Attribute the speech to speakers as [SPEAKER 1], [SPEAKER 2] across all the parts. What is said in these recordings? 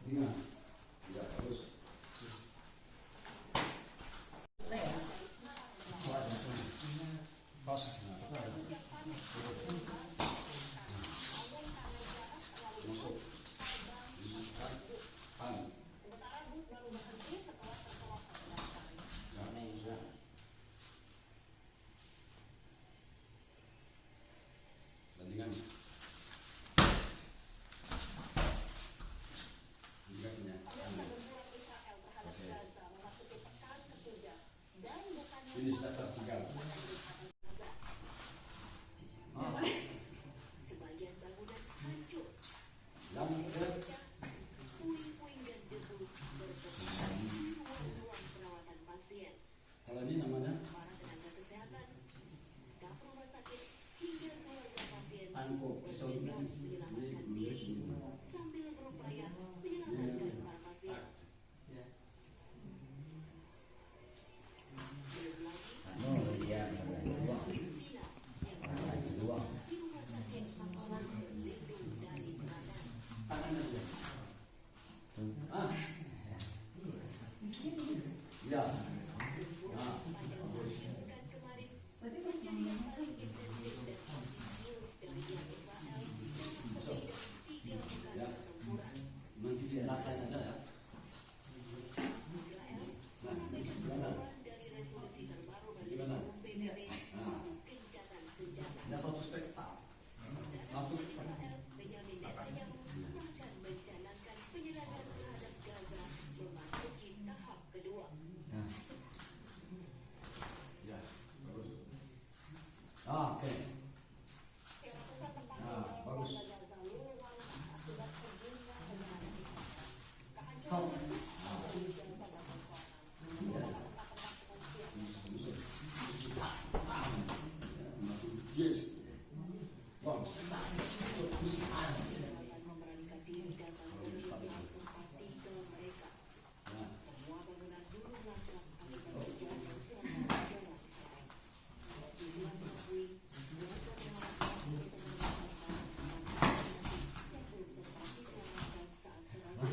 [SPEAKER 1] Ingat. Ya, terus. Pas. Masuk. Bandingan. Ini sudah tertinggal.
[SPEAKER 2] Sebagian bangunan hancur. Puing-puing dan debu bertebaran di ruang perawatan pasien.
[SPEAKER 1] Kalau ini namanya
[SPEAKER 2] Para tenaga kesehatan, staf rumah sakit hingga keluarga pasien
[SPEAKER 1] angkut.
[SPEAKER 2] bergegas menyelamatkan diri sambil berupaya menyelamatkan para pasien. Belum lagi yang di rumah sakit Pakuan berlindung dari serangan.
[SPEAKER 1] Ah. Ya.
[SPEAKER 2] Bukan kemarin, menjadi yang paling intensif dan ambisius dari pihak Israel dalam lebih dari 3 pekan pertempuran.
[SPEAKER 1] Nanti dirasain aja ya.
[SPEAKER 2] Israel menyampaikan bantuan dari resolusi terbaru Badan Hukum PBB untuk gencatan senjata.
[SPEAKER 1] Ada satu spektak.
[SPEAKER 2] Presiden Israel Benyamin Netanyahu akan menjalankan penyerangan terhadap Gaza memasuki tahap kedua.
[SPEAKER 1] Ya, bagus. Ah, oke. Nah, bagus. Stop. Yes. Bagus.
[SPEAKER 2] Memberanikan diri datang dari pihak tempat tinggal mereka. Semua bangunan gulung lancar akibat terjadinya serangan udara Israel. Israel mengakui mereka merawat pasien yang belum sempat diselamatkan saat serangan.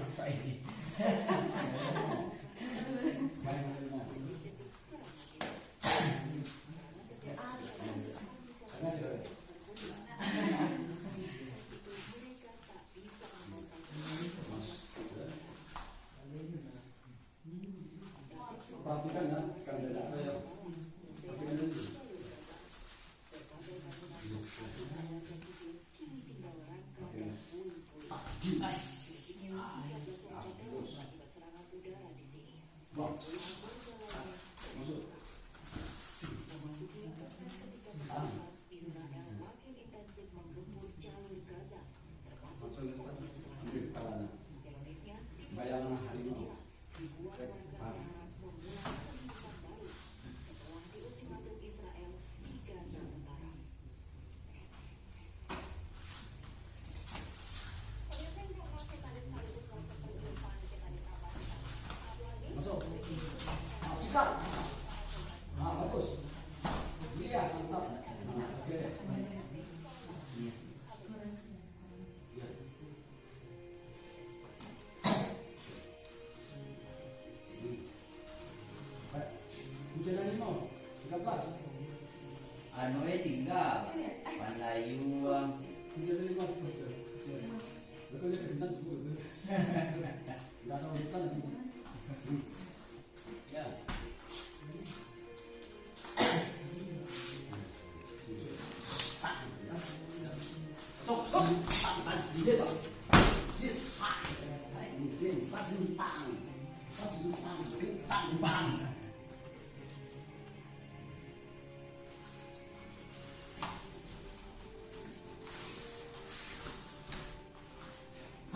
[SPEAKER 1] Perhatikan ya, kan beda apa ya? Perhatikan itu.
[SPEAKER 2] Israel makin intensif menggempur jalur Gaza, termasuk terorisnya
[SPEAKER 1] Bayangan harimau.
[SPEAKER 2] ribuan warga berharap memulai kehidupan baru setelah di ultimatum Israel di Gaza Utara.
[SPEAKER 1] Masuk. Sikat. Nah, bagus. Iya, mantap. Nah, oke. Ya. Hujan harimau 13.
[SPEAKER 3] Anu tinggal Pandayu
[SPEAKER 1] Hujan harimau. Betul ya, kesentan cukup. Enggak tahu hutan. Ya.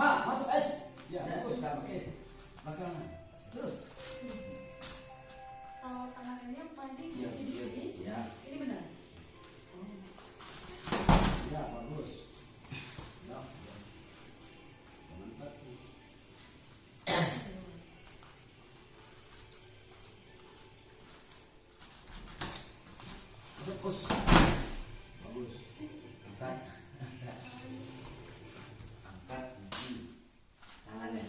[SPEAKER 1] Ha, masuk es. Ya, bagus. Oke. Bakalan. Terus.
[SPEAKER 4] Kalau tangannya pancing
[SPEAKER 3] Iya,
[SPEAKER 4] di sini,
[SPEAKER 3] iya.
[SPEAKER 4] ini benar.
[SPEAKER 1] Ya, bagus. Ya. Mantap. Bagus. Bagus.
[SPEAKER 3] angkat angkat tangannya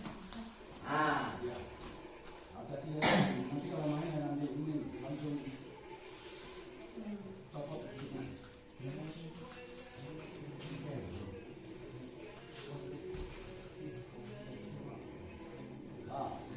[SPEAKER 1] Ah.